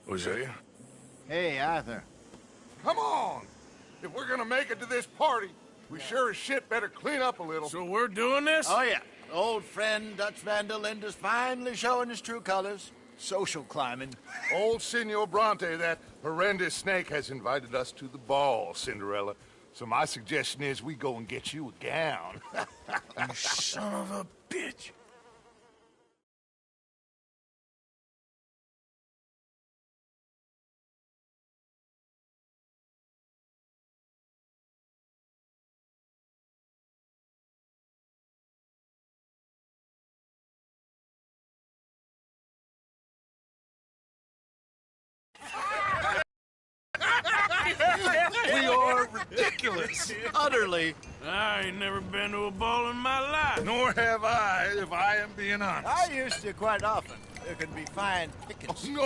Hosea? Hey, Arthur. Come on! If we're gonna make it to this party, we sure as shit better clean up a little. So we're doing this? Oh, yeah. Old friend Dutch Van der Linde's finally showing his true colors. Social climbing. Old Senor Bronte, that horrendous snake, has invited us to the ball, Cinderella. So my suggestion is we go and get you a gown. You son of a bitch. We are ridiculous. Utterly. I ain't never been to a ball in my life. Nor have I, if I am being honest. I used to quite often. There can be fine pickets. No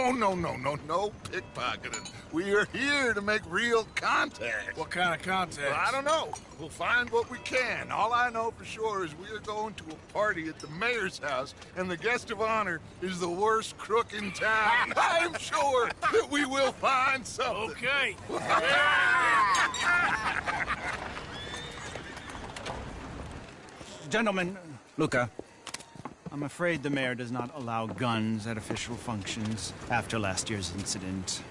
pickpocketing. We are here to make real contact. What kind of contact? Well, I don't know. We'll find what we can. All I know for sure is we are going to a party at the mayor's house, and the guest of honor is the worst crook in town. I'm sure that we will find something. Okay. Gentlemen, Luca, I'm afraid the mayor does not allow guns at official functions after last year's incident.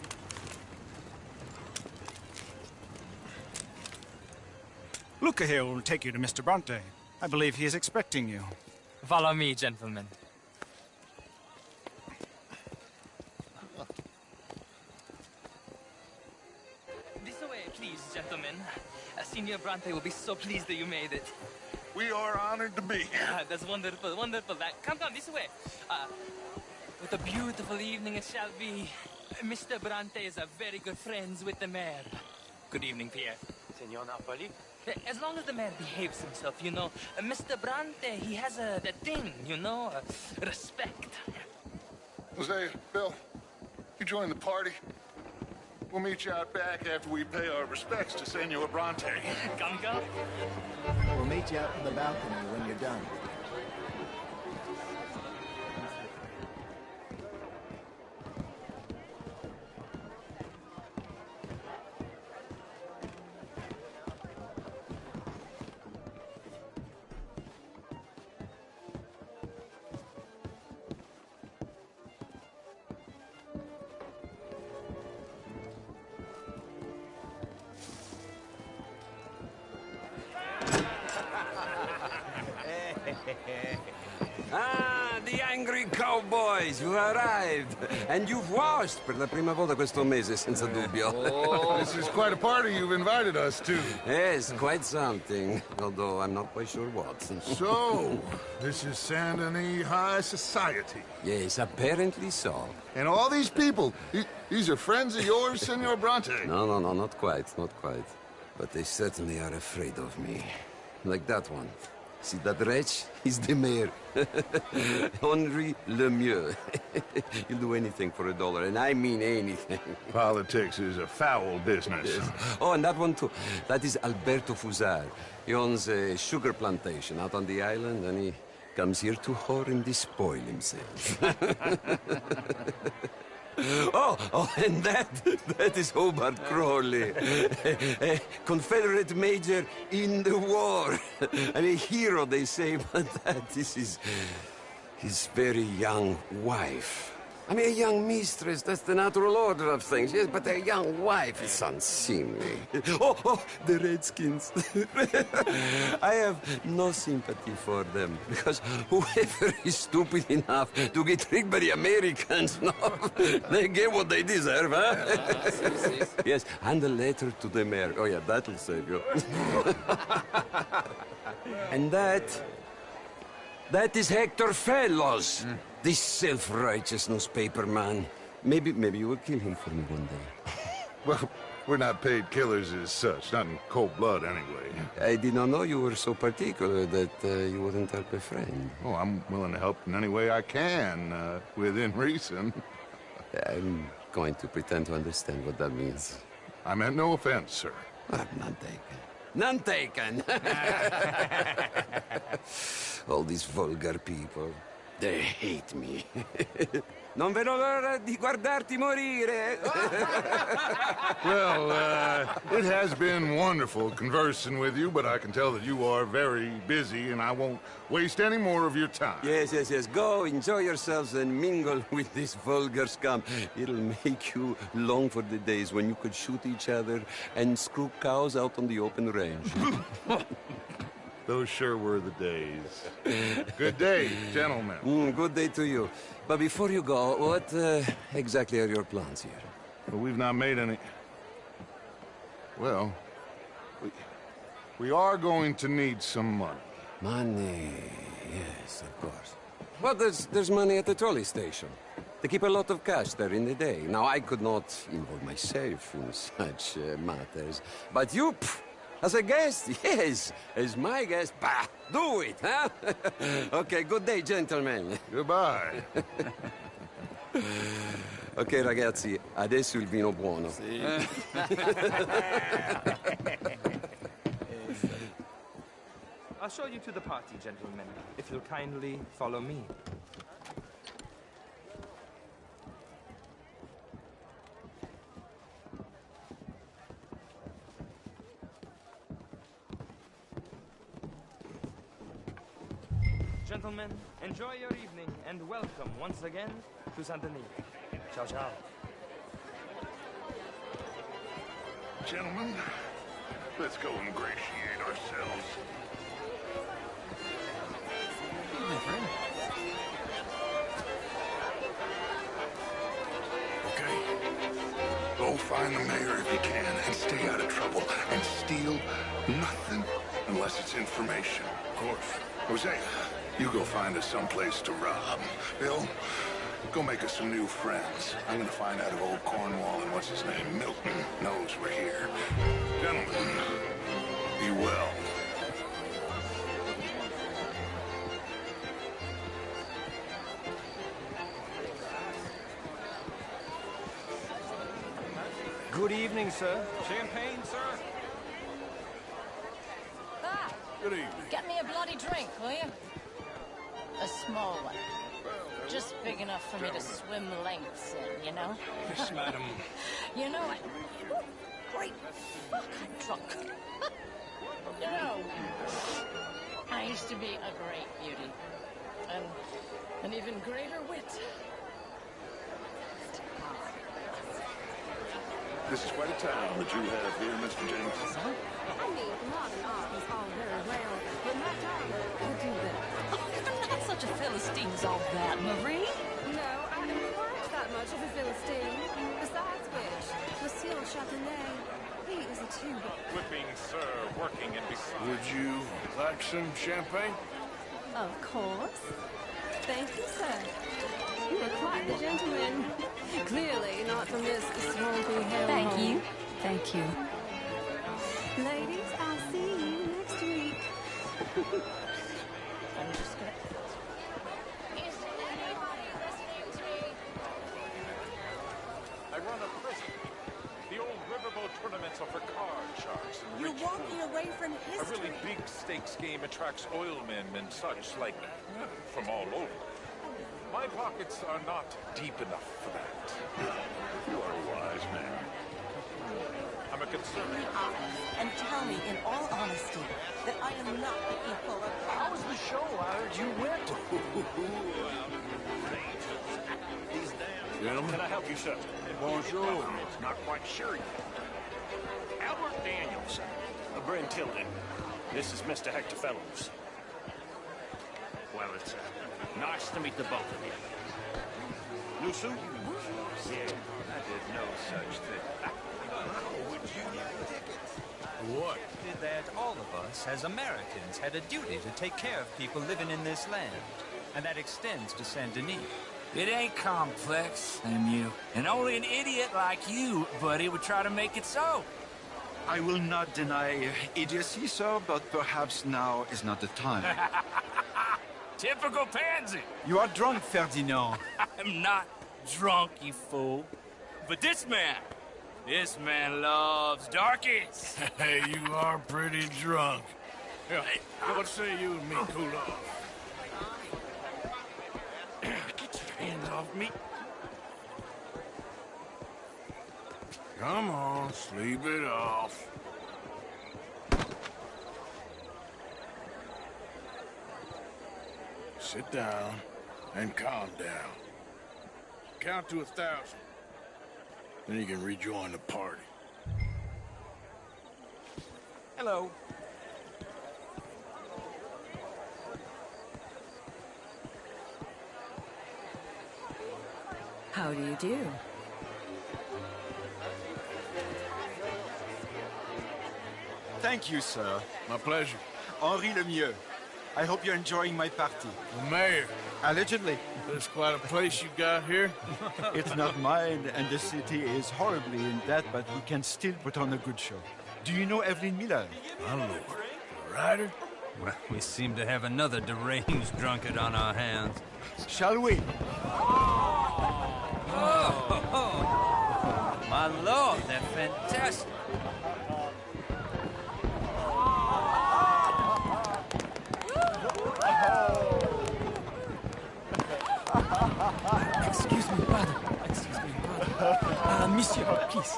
Luca here will take you to Mr. Bronte. I believe he is expecting you. Follow me, gentlemen. This way, please, gentlemen. Senior Bronte will be so pleased that you made it. We are honored to be here. That's wonderful, wonderful. Come, this way. What a beautiful evening it shall be. Mr. Bronte is a very good friends with the mayor. Good evening, Pierre. Senor Napoli? As long as the mayor behaves himself, you know. Mr. Bronte, he has that thing, you know, respect. Jose, Bill, you join the party. We'll meet you out back after we pay our respects to Senor Bronte. Come. We'll meet you out in the balcony when you're done. Ah, the angry cowboys, you arrived. And you've washed per la prima volta questo mese, senza dubbio. Oh, this is quite a party you've invited us to. Yes, quite something. Although I'm not quite sure what. So, this is Saint Denis High Society. Yes, apparently so. And all these people, these are friends of yours, Senor Bronte? No, not quite, not quite. But they certainly are afraid of me. Like that one. See that wretch? He's the mayor. Henri Lemieux. He'll do anything for $1, and I mean anything. Politics is a foul business. Yes. Oh, and that one too. That is Alberto Fusar. He owns a sugar plantation out on the island, and he comes here to whore and despoil himself. Oh, and that is Hobart Crawley, a Confederate major in the war. I mean, a hero, they say, but that is his very young wife. I mean, a young mistress, that's the natural order of things, yes, but a young wife is unseemly. Oh, the Redskins. I have no sympathy for them, because whoever is stupid enough to get tricked by the Americans, no, they get what they deserve, huh? Yes, and a letter to the mayor. Oh, yeah, that'll save you. And that That is Hector Fellows, this self-righteous newspaper man. Maybe you will kill him for me one day. Well, we're not paid killers as such, not in cold blood anyway. I did not know you were so particular that you wouldn't help a friend. Oh, I'm willing to help in any way I can, within reason. I'm going to pretend to understand what that means. I meant no offense, sir. None taken. None taken! All these vulgar people, they hate me. Non vedo l'ora di guardarti morire. Well, it has been wonderful conversing with you, but I can tell that you are very busy, and I won't waste any more of your time. Yes. Go, enjoy yourselves, and mingle with this vulgar scum. It'll make you long for the days when you could shoot each other and screw cows out on the open range. Those sure were the days. Good day, gentlemen. Good day to you. But before you go, what exactly are your plans here? Well, we've not made any... Well, we are going to need some money. Money, yes, of course. Well, there's money at the trolley station. They keep a lot of cash there in the day. Now, I could not involve myself in such matters. But you, as a guest, yes, as my guest, bah, do it, huh? Okay, good day, gentlemen. Goodbye. Ok, ragazzi, adesso il vino buono. I'll show you to the party, gentlemen, if you'll kindly follow me. Gentlemen, enjoy your evening and welcome once again to Saint Denis. Ciao, ciao. Gentlemen, let's go ingratiate ourselves. Okay. Go find the mayor if you can and stay out of trouble. And steal nothing unless it's information. Of course. Jose, you go find us someplace to rob. Bill, go make us some new friends. I'm gonna find out if old Cornwall and what's his name, Milton, knows we're here. Gentlemen, be well. Good evening, sir. Champagne, sir? Ah, Good evening. get me a bloody drink, will you? A small one. Just big enough for me to swim lengths in, you know? Yes, madam. You know, great fuck, I'm drunk. You know, I used to be a great beauty. And an even greater wit. This is quite a town that you have here, Mr. James. Huh? I mean, modern art is all very well, but my daughter could do that. I'm not such a Philistine as all that, Marie. No, I am quite that much of a Philistine. Besides which, Monsieur Châtelet, he is a tuba. Whipping, sir, working and beside. Would you like some champagne? Of course. Thank you, sir. You are quite the gentleman. Clearly not from this swampy hellhole. Thank you. Thank you. Ladies, I'll see you next week. I'm just gonna... Is anybody listening to me? I run a prison. The old riverboat tournaments are for card sharks and You're rich walking fools. away from A history. really big stakes game attracts oilmen and such, like, from all over. My pockets are not deep enough for that. You are a wise man. I'm a conservative. And tell me, in all honesty, that I am not the equal of... How was the show? I heard you went. Gentlemen? Can I help you, sir? Bonjour. Not quite sure yet. Albert Daniels. Bryn Tilden. This is Mr. Hector Fellows. Well, it's nice to meet the both of you. New suit? Yeah, I did no such thing. How would you get tickets? What? That all of us, as Americans, had a duty to take care of people living in this land. And that extends to Saint Denis. It ain't complex, MU. And only an idiot like you, buddy, would try to make it so. I will not deny idiocy, sir, but perhaps now is not the time. Typical pansy. You are drunk, Ferdinand. I'm not drunk, you fool. But this man loves darkies. Hey, you are pretty drunk. Here, what say you and me cool off? Get your hands off me. Come on, sleep it off. Sit down and calm down. Count to 1,000. Then you can rejoin the party. Hello. How do you do? Thank you, sir. My pleasure. Henri Lemieux. I hope you're enjoying my party. The mayor. Allegedly. That's quite a place you got here. It's not mine, and the city is horribly in debt, but we can still put on a good show. Do you know Evelyn Miller? My lord. The writer? Well, we seem to have another deranged drunkard on our hands. Shall we? Oh, my lord, they're fantastic. Excuse me, pardon. Monsieur, please.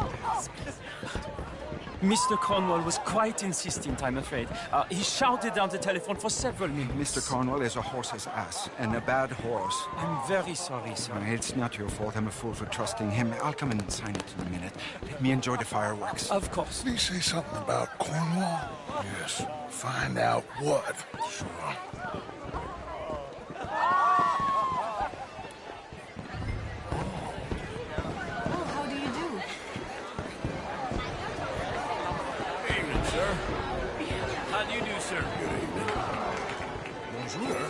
Mr. Cornwall was quite insistent, I'm afraid. He shouted down the telephone for several minutes. Mr. Cornwall is a horse's ass, and a bad horse. I'm very sorry, sir. It's not your fault. I'm a fool for trusting him. I'll come and sign it in a minute. Let me enjoy the fireworks. Of course. Did he say something about Cornwall? Yes. Find out what. Sure. How do you do, sir? Good evening. Bonjour.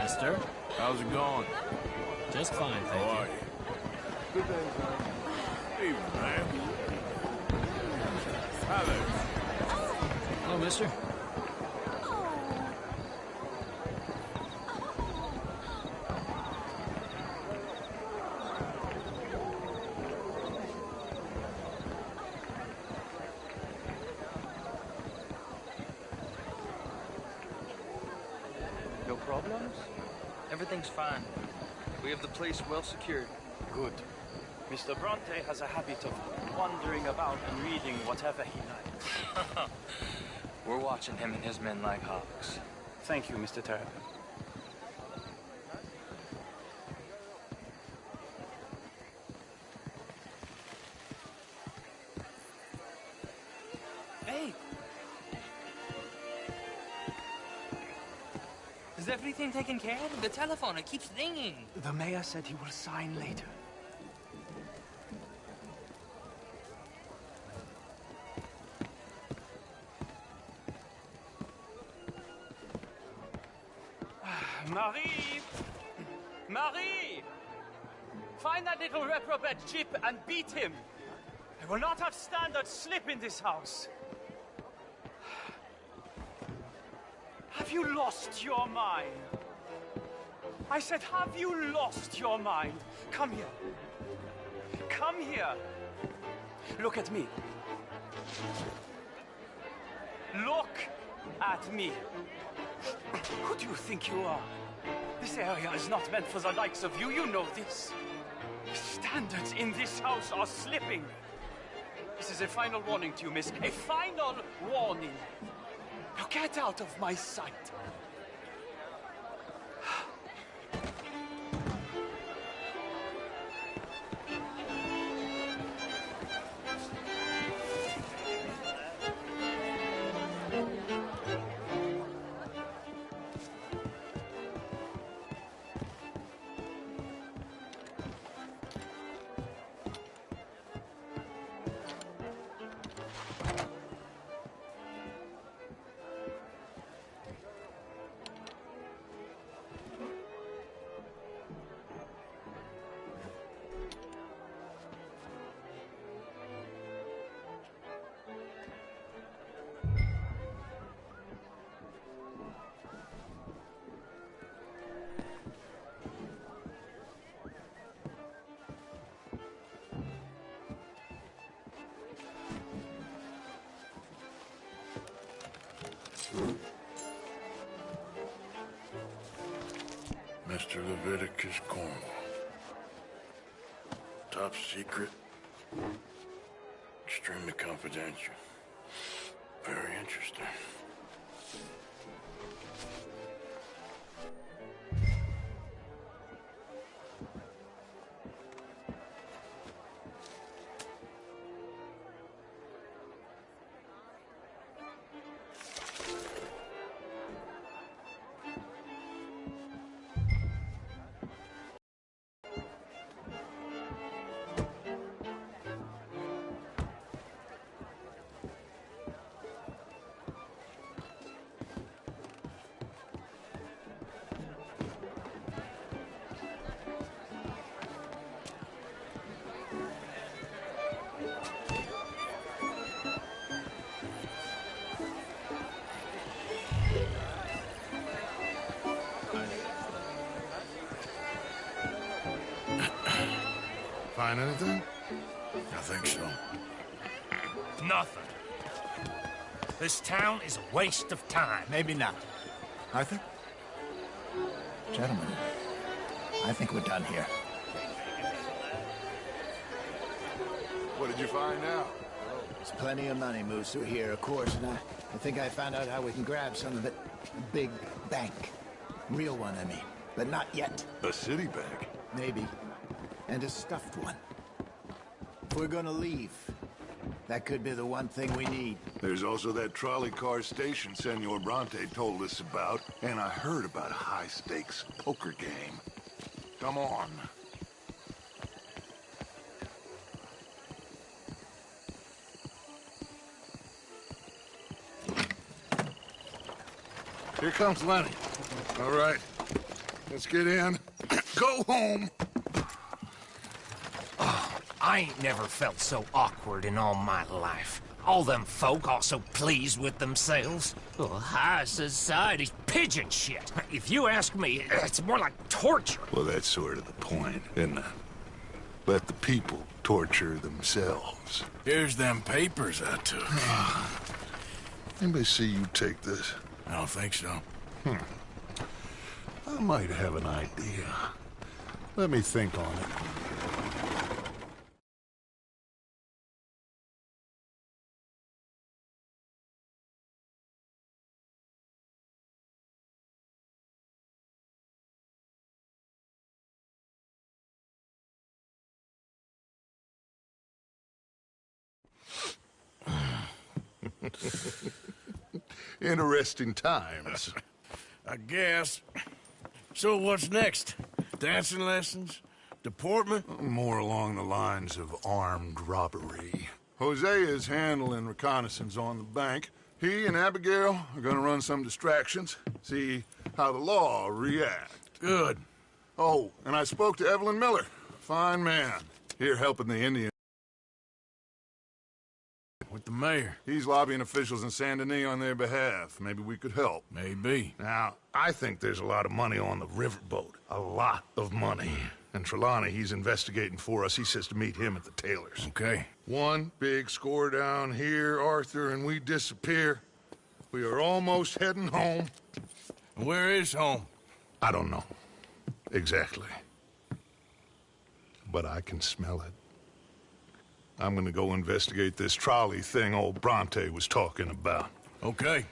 Mister? How's it going? Just fine, thank How you. are you? Good day, sir. Evening, man. Hi there. Hello, mister. No problems? Everything's fine. We have the place well secured. Good. Mr. Bronte has a habit of wandering about and reading whatever he likes. We're watching him and his men like hawks. Thank you, Mr. Terrapin. Hey! Is everything taken care of? The telephone, it keeps ringing. The mayor said he will sign later. Marie! Marie! Find that little reprobate Chip and beat him. I will not have standard slip in this house. Have you lost your mind? I said, have you lost your mind? Come here. Come here. Look at me. Look at me. Who do you think you are? This area is not meant for the likes of you. You know this. Standards in this house are slipping. This is a final warning to you, miss. A final warning. Now get out of my sight. Mr. Leviticus Cornwall. Top secret. Extremely confidential. Very interesting. Find anything? I think so. Nothing. This town is a waste of time. Maybe not. Arthur? Gentlemen, I think we're done here. What did you find out? There's plenty of money moves through here, of course, and I think I found out how we can grab some of it. A big bank. Real one, I mean. But not yet. A city bank? Maybe. And a stuffed one. If we're gonna leave, that could be the one thing we need. There's also that trolley car station Senor Bronte told us about, and I heard about a high-stakes poker game. Come on. Here comes Lenny. All right, let's get in. Go home. I ain't never felt so awkward in all my life. All them folk all so pleased with themselves. Oh, high society's pigeon shit. If you ask me, it's more like torture. Well, that's sort of the point, isn't it? Let the people torture themselves. Here's them papers I took. Anybody see you take this? I don't think so. I might have an idea. Let me think on it. Interesting times. I guess. So what's next? Dancing lessons? Deportment? More along the lines of armed robbery. Jose is handling reconnaissance on the bank. He and Abigail are gonna run some distractions, see how the law reacts. Good. Oh, and I spoke to Evelyn Miller. Fine man. Here helping the Indians. With the mayor. He's lobbying officials in Saint Denis on their behalf. Maybe we could help. Maybe. Now, I think there's a lot of money on the riverboat. A lot of money. And Trelawney, he's investigating for us. He says to meet him at the Taylor's. Okay. One big score down here, Arthur, and we disappear. We are almost heading home. Where is home? I don't know. Exactly. But I can smell it. I'm gonna go investigate this trolley thing old Bronte was talking about. Okay.